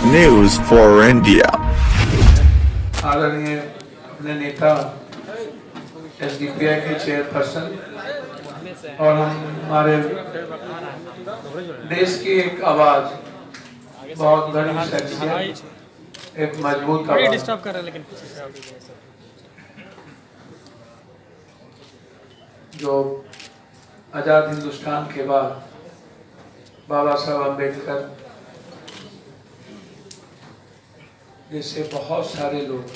News for India. आदरणीय अपने नेता एसडीपीआई के चेयरपर्सन और हमारे देश की एक आवाज, बहुत बड़ी शख्सियत, एक मजबूत आवाज, डिस्टर्ब कर रहा है लेकिन जो आजाद हिंदुस्तान के बाद बाबा साहब अम्बेडकर जैसे बहुत सारे लोग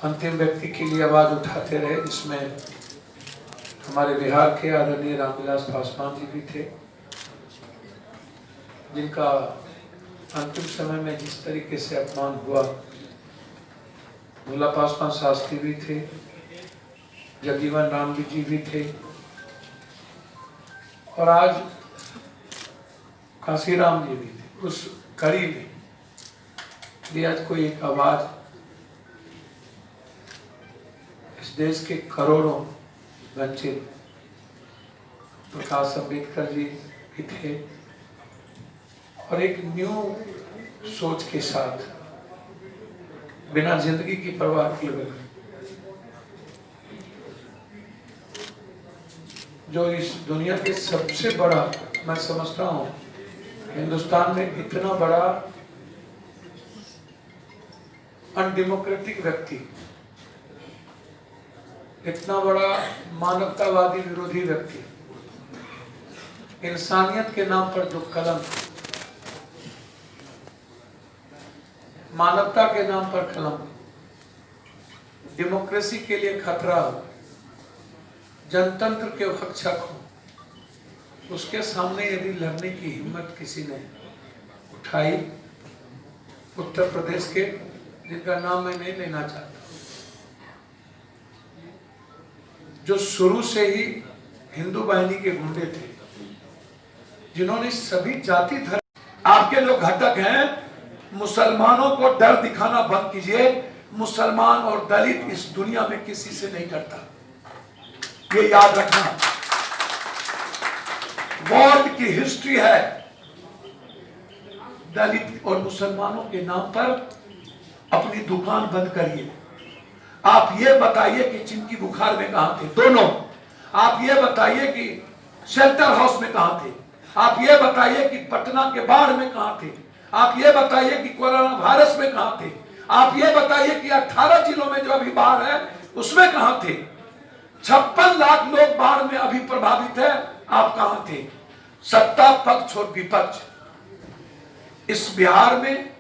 अंतिम व्यक्ति के लिए आवाज उठाते रहे, जिसमें हमारे बिहार के आदरणीय रामविलास पासवान जी भी थे, जिनका अंतिम समय में जिस तरीके से अपमान हुआ। भोला पासवान शास्त्री भी थे, जगजीवन राम जी भी थे, और आज काशीराम जी भी थे। उस कड़ी में भी आज कोई एक आवाज, इस देश के करोड़ों वंचित, प्रकाश अम्बेडकर जी भी थे, और एक न्यू सोच के साथ बिना जिंदगी की परवाह किए जो इस दुनिया के सबसे बड़ा, मैं समझता हूँ हिंदुस्तान में इतना बड़ा अनडेमोक्रेटिक व्यक्ति, इतना बड़ा मानवतावादी विरोधी व्यक्ति, इंसानियत के नाम पर जो कलम, मानवता के नाम पर कलम, डेमोक्रेसी के लिए खतरा हो, जनतंत्र के भक्षक हो, उसके सामने यदि लड़ने की हिम्मत किसी ने उठाई, उत्तर प्रदेश के, जिनका नाम मैं नहीं लेना चाहता, जो शुरू से ही हिंदू बाहिनी के गुंडे थे, जिन्होंने सभी जाति धर्म, आपके लोग घटक हैं। मुसलमानों को डर दिखाना बंद कीजिए। मुसलमान और दलित इस दुनिया में किसी से नहीं डरता, ये याद रखना। वर्ल्ड की हिस्ट्री है, दलित और मुसलमानों के नाम पर अपनी दुकान बंद करिए। आप ये बताइए कि चिंकी बुखार में कहां थे दोनों, आप ये बताइए कि शेल्टर हाउस में कहां थे, आप ये बताइए कि पटना के बाढ़ में कहां थे, आप ये बताइए कि कोरोना वायरस में कहां थे, आप ये बताइए कि 18 जिलों में जो अभी बाढ़ है उसमें कहां थे, 56 लाख लोग बाढ़ में अभी प्रभावित है, आप कहां थे। सत्ता पक्ष और विपक्ष, इस बिहार में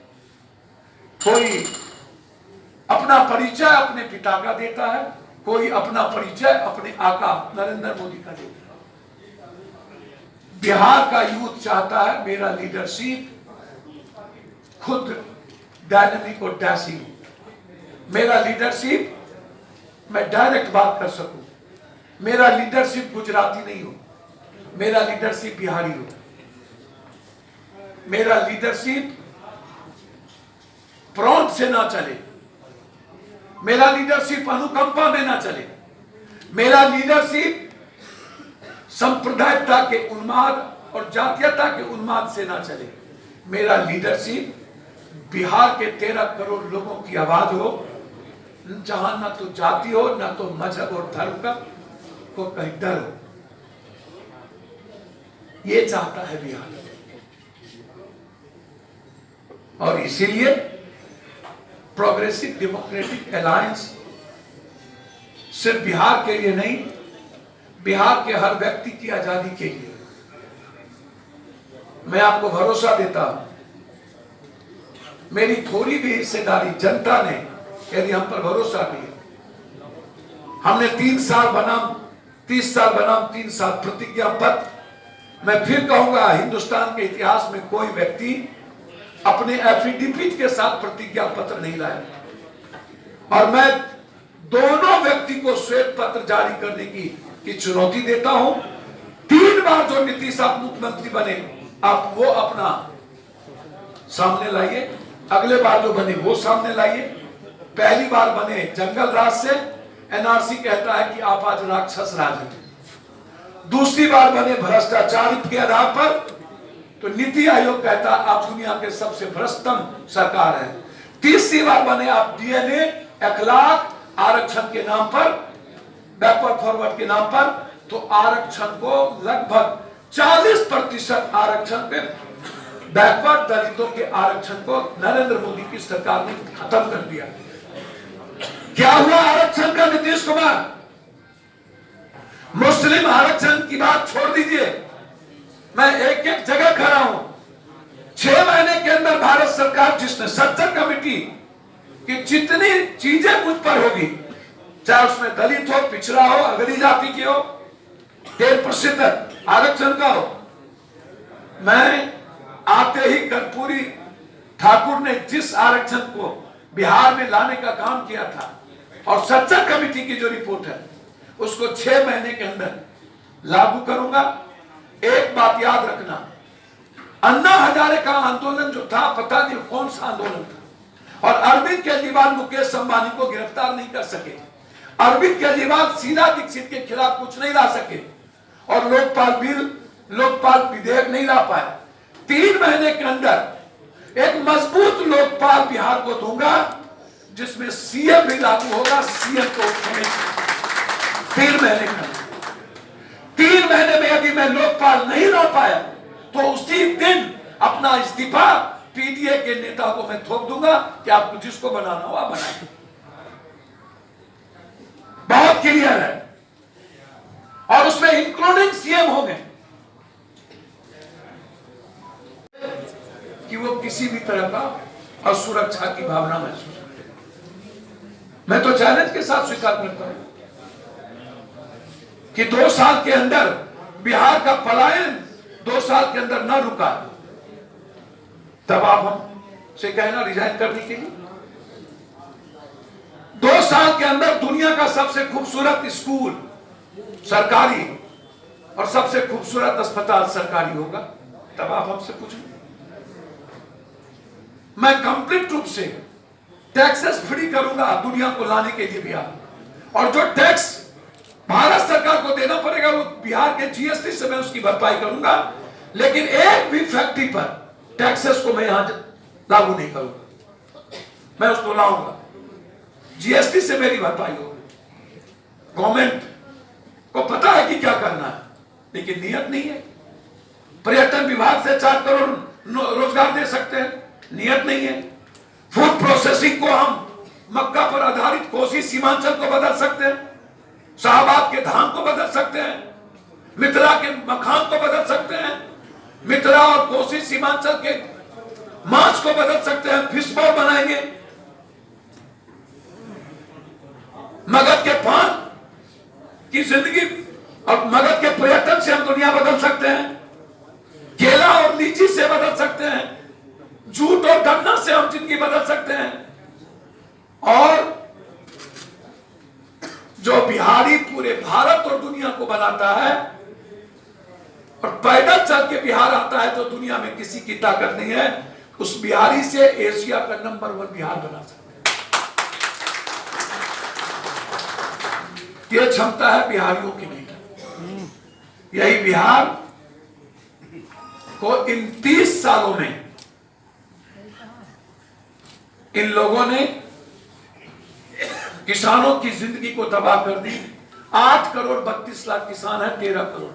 कोई अपना परिचय अपने पिता का देता है, कोई अपना परिचय अपने आका नरेंद्र मोदी का देता है। बिहार का यूथ चाहता है मेरा लीडरशिप खुद डायनेमिक और डैशिंग, मेरा लीडरशिप मैं डायरेक्ट बात कर सकूं, मेरा लीडरशिप गुजराती नहीं हो, मेरा लीडरशिप बिहारी हो, मेरा लीडरशिप प्रॉन्ट से ना चले, मेरा लीडरशिप अनुकंपा में ना चले, मेरा लीडरशिप संप्रदायता के उन्माद और जातीयता के उन्माद से ना चले, मेरा लीडरशिप बिहार के 13 करोड़ लोगों की आवाज हो, जहां ना तो जाति हो, ना तो मजहब और धर्म का को कहीं डर हो। ये चाहता है बिहार, और इसीलिए प्रोग्रेसिव डेमोक्रेटिक अलायंस सिर्फ बिहार के लिए नहीं, बिहार के हर व्यक्ति की आजादी के लिए। मैं आपको भरोसा देता हूं, मेरी थोड़ी भी हिस्सेदारी जनता ने यदि हम पर भरोसा किया, हमने 3 साल बनाम 30 साल बनाम 3 साल प्रतिज्ञा पत्र, मैं फिर कहूंगा हिंदुस्तान के इतिहास में कोई व्यक्ति अपने एफिडेविट के साथ प्रतिज्ञा पत्र नहीं लाया, और मैं दोनों व्यक्ति को श्वेत पत्र जारी करने की चुनौती देता हूं। 3 बार जो नीतीश आप मुख्यमंत्री बने, आप वो अपना सामने लाइए, अगले बार जो बने वो सामने लाइए। पहली बार बने जंगल राज से, एनआरसी कहता है कि आप आज राक्षस राज हैं। दूसरी बार बने भ्रष्टाचार के आधार पर, तो नीति आयोग कहता आप दुनिया के सबसे भ्रष्टतम सरकार है। तीसरी बार बने आप डीएनए, अखलाक, आरक्षण के नाम पर, बैकवर्ड फॉरवर्ड के नाम पर, तो आरक्षण को लगभग 40% आरक्षण पे, बैकवर्ड दलितों के आरक्षण को नरेंद्र मोदी की सरकार ने खत्म कर दिया। क्या हुआ आरक्षण का नीतीश कुमार? मुस्लिम आरक्षण की बात छोड़ दीजिए, मैं एक एक जगह खड़ा हूं। 6 महीने के अंदर भारत सरकार जिसने सत्तर कमेटी की जितनी चीजें मुझ पर होगी, चाहे उसमें दलित हो, पिछड़ा हो, अगली जाति के हो, 10% आरक्षण का हो, मैं आते ही कर्पूरी ठाकुर ने जिस आरक्षण को बिहार में लाने का काम किया था और सत्तर कमेटी की जो रिपोर्ट है उसको 6 महीने के अंदर लागू करूंगा। एक बात याद रखना, अन्ना हजारे का आंदोलन जो था, पता नहीं कौन सा आंदोलन था, और अरविंद केजरीवाल मुकेश अंबानी को गिरफ्तार नहीं कर सके। अरविंद केजरीवाल शीला दीक्षित के खिलाफ कुछ नहीं ला सके और लोकपाल विधेयक नहीं ला पाए। 3 महीने के अंदर एक मजबूत लोकपाल बिहार को दूंगा जिसमें सीएम भी लागू होगा, सीएम को 3 महीने के अंदर। 3 महीने में यदि मैं लोकपाल नहीं ला पाया तो उसी दिन अपना इस्तीफा पीडीए के नेता को मैं थोप दूंगा कि आपको जिसको बनाना हो आप बनाइए। बहुत क्लियर है, और उसमें इंक्लूडिंग सीएम होंगे कि वो किसी भी तरह का असुरक्षा की भावना महसूस करें। मैं तो चैलेंज के साथ स्वीकार करता हूं कि 2 साल के अंदर बिहार का पलायन 2 साल के अंदर न रुका, तब आप हमसे कहना रिजाइन करने के लिए। 2 साल के अंदर दुनिया का सबसे खूबसूरत स्कूल सरकारी और सबसे खूबसूरत अस्पताल सरकारी होगा, तब आप हमसे पूछें। मैं कंप्लीट रूप से टैक्सेस फ्री करूंगा दुनिया को लाने के लिए बिहार, और जो टैक्स भारत सरकार को देना पड़ेगा वो बिहार के जीएसटी से मैं उसकी भरपाई करूंगा, लेकिन एक भी फैक्ट्री पर टैक्सेस को मैं यहां लागू नहीं करूंगा, मैं उसको लाऊंगा, जीएसटी से मेरी भरपाई होगी। गवर्नमेंट को पता है कि क्या करना है, लेकिन नियत नहीं है। पर्यटन विभाग से 4 करोड़ रोजगार दे सकते हैं, नियत नहीं है। फूड प्रोसेसिंग को हम मक्का पर आधारित कोसी सीमांचल को बदल सकते हैं, शाहबाद के धान को बदल सकते हैं, मिथिला के मखान को बदल सकते हैं, मिथिला और कोसी सीमांचल के मांस को बदल सकते हैं, फिश बॉल बनाएंगे। मगध के पान की जिंदगी और मगध के पर्यटन से हम दुनिया बदल सकते हैं, केला और लीची से बदल सकते हैं, जूट और गन्ना से हम जिंदगी बदल सकते हैं। और जो बिहारी पूरे भारत और दुनिया को बनाता है और पैदल चल के बिहार आता है तो दुनिया में किसी की ताकत नहीं है, उस बिहारी से एशिया का नंबर 1 बिहार बना सकते हैं। ये क्षमता है बिहारियों की नहीं। यही बिहार को इन 30 सालों में इन लोगों ने किसानों की जिंदगी को तबाह कर दी। 8 करोड़ 32 लाख किसान है, 13 करोड़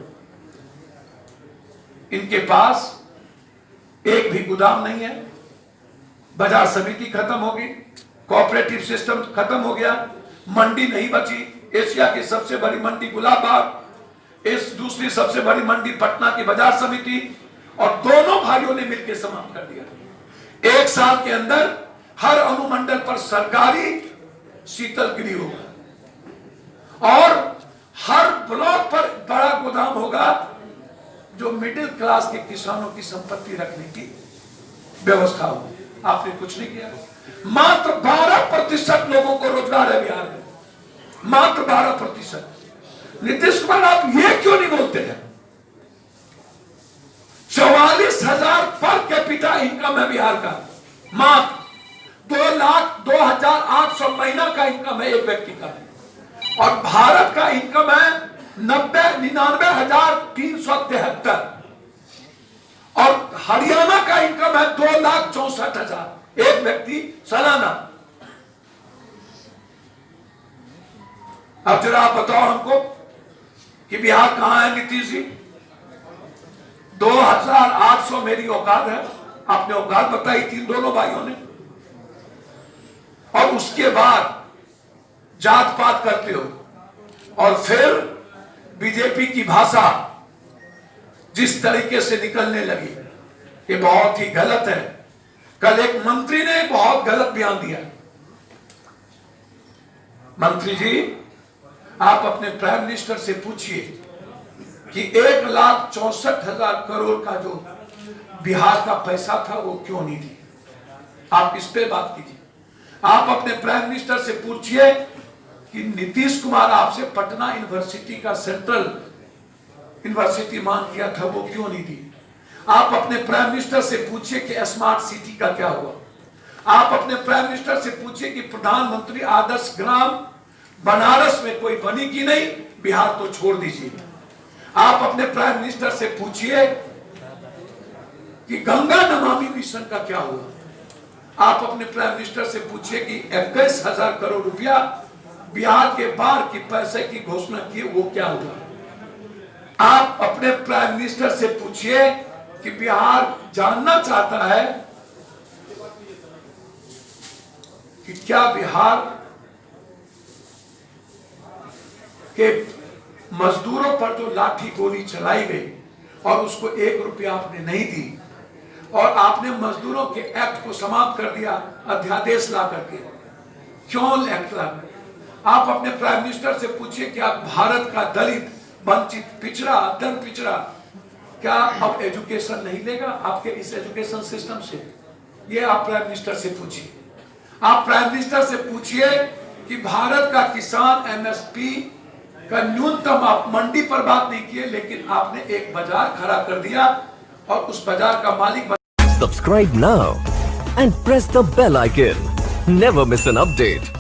इनके पास एक भी गोदाम नहीं है। बाजार समिति खत्म होगी, कोऑपरेटिव सिस्टम खत्म हो गया, मंडी नहीं बची। एशिया की सबसे बड़ी मंडी गुलाबबाग, इस दूसरी सबसे बड़ी मंडी पटना की बाजार समिति, और दोनों भाइयों ने मिलकर समाप्त कर दिया। 1 साल के अंदर हर अनुमंडल पर सरकारी शीतल गृह होगा और हर ब्लॉक पर बड़ा गोदाम होगा जो मिडिल क्लास के किसानों की संपत्ति रखने की व्यवस्था होगी। आपने कुछ नहीं किया। मात्र 12% लोगों को रोजगार है बिहार में, मात्र 12%। नीतीश कुमार आप ये क्यों नहीं बोलते हैं? 44,000 पर कैपिटा इनकम है बिहार का, मात्र 2,02,800 महीना का इनकम है एक व्यक्ति का, और भारत का इनकम है 99,373, और हरियाणा का इनकम है 2,64,000 एक व्यक्ति सालाना। अब जरा आप बताओ हमको कि बिहार कहां है नीतीश जी? 2,800 मेरी औकात है, आपने औकात बताई थी दोनों भाइयों ने, और उसके बाद जात पात करते हो, और फिर बीजेपी की भाषा जिस तरीके से निकलने लगी ये बहुत ही गलत है। कल एक मंत्री ने बहुत गलत बयान दिया। मंत्री जी, आप अपने प्राइम मिनिस्टर से पूछिए कि 1,64,000 करोड़ का जो बिहार का पैसा था वो क्यों नहीं दिया। आप इस पे बात कीजिए। आप अपने प्राइम मिनिस्टर से पूछिए कि नीतीश कुमार आपसे पटना यूनिवर्सिटी का सेंट्रल यूनिवर्सिटी मांग किया था, वो क्यों नहीं दी। आप अपने प्राइम मिनिस्टर से पूछिए कि स्मार्ट सिटी का क्या हुआ। आप अपने प्राइम मिनिस्टर से पूछिए कि प्रधानमंत्री आदर्श ग्राम बनारस में कोई बनी कि नहीं, बिहार तो छोड़ दीजिए। आप अपने प्राइम मिनिस्टर से पूछिए कि गंगा नमामि मिशन का क्या हुआ। आप अपने प्राइम मिनिस्टर से पूछिए कि 21,000 करोड़ रुपया बिहार के बाढ़ की पैसे की घोषणा की, वो क्या हुआ। आप अपने प्राइम मिनिस्टर से पूछिए कि बिहार जानना चाहता है कि क्या बिहार के मजदूरों पर जो लाठी गोली चलाई गई और उसको 1 रुपया आपने नहीं दी, और आपने मजदूरों के एक्ट को समाप्त कर दिया अध्यादेश ला करके, क्यों एक्ट ला। आप अपने प्राइम मिनिस्टर से पूछिए कि आप भारत का दलित, वंचित, पिछड़ा, दन पिछड़ा क्या अब एजुकेशन नहीं लेगा आपके इस एजुकेशन सिस्टम से। ये आप प्राइम मिनिस्टर से पूछिए। आप प्राइम मिनिस्टर से पूछिए कि भारत का किसान एमएसपी का न्यूनतम, आप मंडी पर बात नहीं किए, लेकिन आपने एक बाजार खड़ा कर दिया और उस बाजार का मालिक। Subscribe now and press the bell icon. Never miss an update.